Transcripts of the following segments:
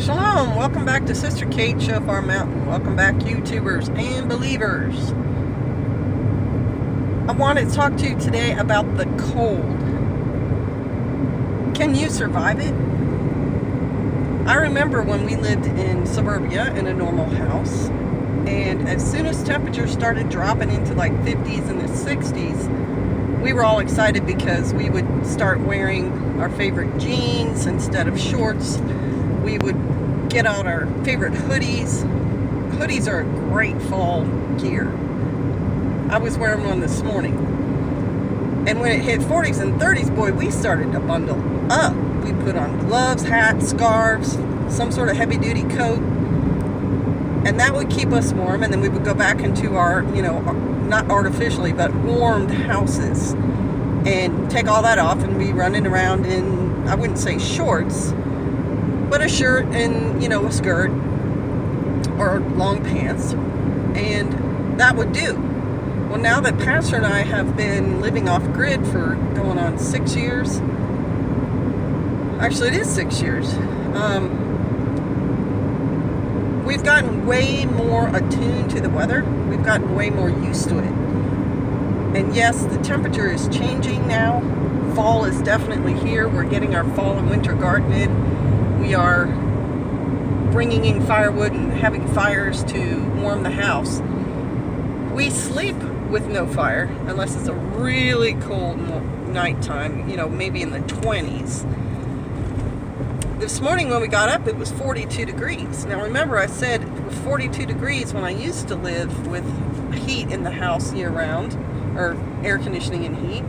Shalom, welcome back to Sister Kate Show Farm Mountain. Welcome back, YouTubers and believers. I wanted to talk to you today about the cold. Can you survive it? I remember when we lived in suburbia in a normal house, and as soon as temperatures started dropping into like 50s and the 60s, we were all excited because we would start wearing our favorite jeans instead of shorts. We would get out our favorite hoodies. Hoodies are a great fall gear. I was wearing one this morning. And when it hit 40s and 30s, boy, we started to bundle up. We put on gloves, hats, scarves, some sort of heavy-duty coat. And that would keep us warm. And then we would go back into our, not artificially, but warmed houses. And take all that off and be running around in, I wouldn't say shorts, but a shirt and, a skirt or long pants, and that would do. Well, now that Pastor and I have been living off grid for going on 6 years, actually it is 6 years, we've gotten way more attuned to the weather. We've gotten way more used to it. And yes, the temperature is changing now. Fall is definitely here. We're getting our fall and winter garden in. We are bringing in firewood and having fires to warm the house. We sleep with no fire unless it's a really cold nighttime, maybe in the 20s. This morning when we got up, it was 42 degrees. Now remember, I said it was 42 degrees when I used to live with heat in the house year-round, or air conditioning and heat.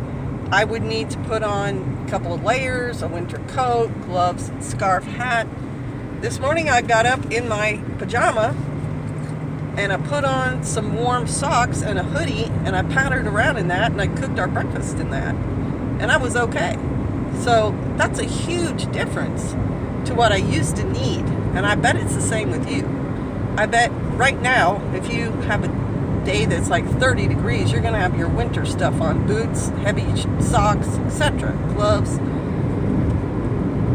I would need to put on a couple of layers, a winter coat, gloves, scarf, hat. This morning I got up in my pajama and I put on some warm socks and a hoodie, and I pattered around in that, and I cooked our breakfast in that, and I was okay. So that's a huge difference to what I used to need, and I bet it's the same with you. I bet right now, if you have a day that's like 30 degrees, you're going to have your winter stuff on, boots, heavy socks, etc., gloves.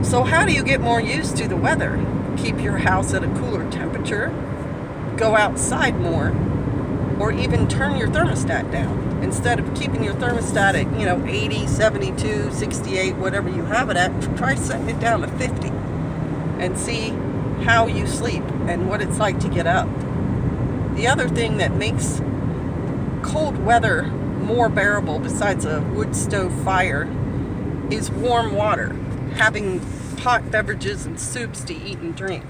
So how do you get more used to the weather? Keep your house at a cooler temperature, go outside more, or even turn your thermostat down. Instead of keeping your thermostat at 80, 72, 68, whatever you have it at, try setting it down to 50 and see how you sleep and what it's like to get up. The other thing that makes cold weather more bearable, besides a wood stove fire, is warm water. Having hot beverages and soups to eat and drink.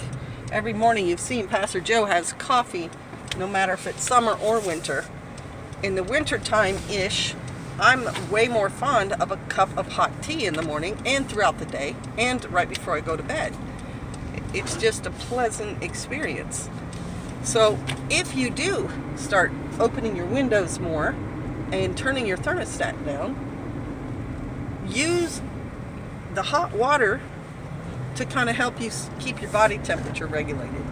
Every morning you've seen Pastor Joe has coffee, no matter if it's summer or winter. In the winter time-ish, I'm way more fond of a cup of hot tea in the morning and throughout the day and right before I go to bed. It's just a pleasant experience. So if you do start opening your windows more and turning your thermostat down, use the hot water to kind of help you keep your body temperature regulated.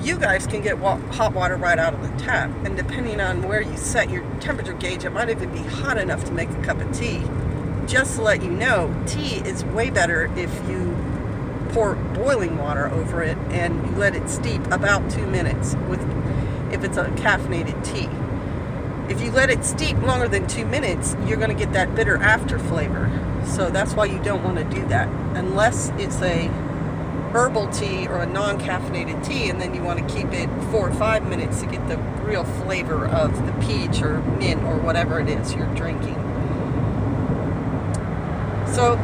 You guys can get hot water right out of the tap, and depending on where you set your temperature gauge, it might even be hot enough to make a cup of tea. Just to let you know, tea is way better if you pour boiling water over it and you let it steep about 2 minutes if it's a caffeinated tea. If you let it steep longer than 2 minutes, you're going to get that bitter after flavor. So that's why you don't want to do that unless it's a herbal tea or a non-caffeinated tea, and then you want to keep it 4 or 5 minutes to get the real flavor of the peach or mint or whatever it is you're drinking. So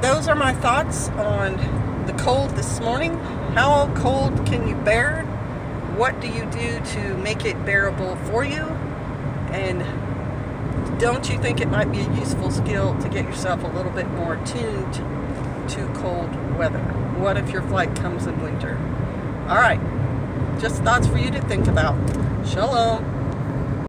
those are my thoughts on the cold this morning. How cold can you bear it? What do you do to make it bearable for you? And don't you think it might be a useful skill to get yourself a little bit more attuned to cold weather? What if your flight comes in winter? All right, just thoughts for you to think about. Shalom.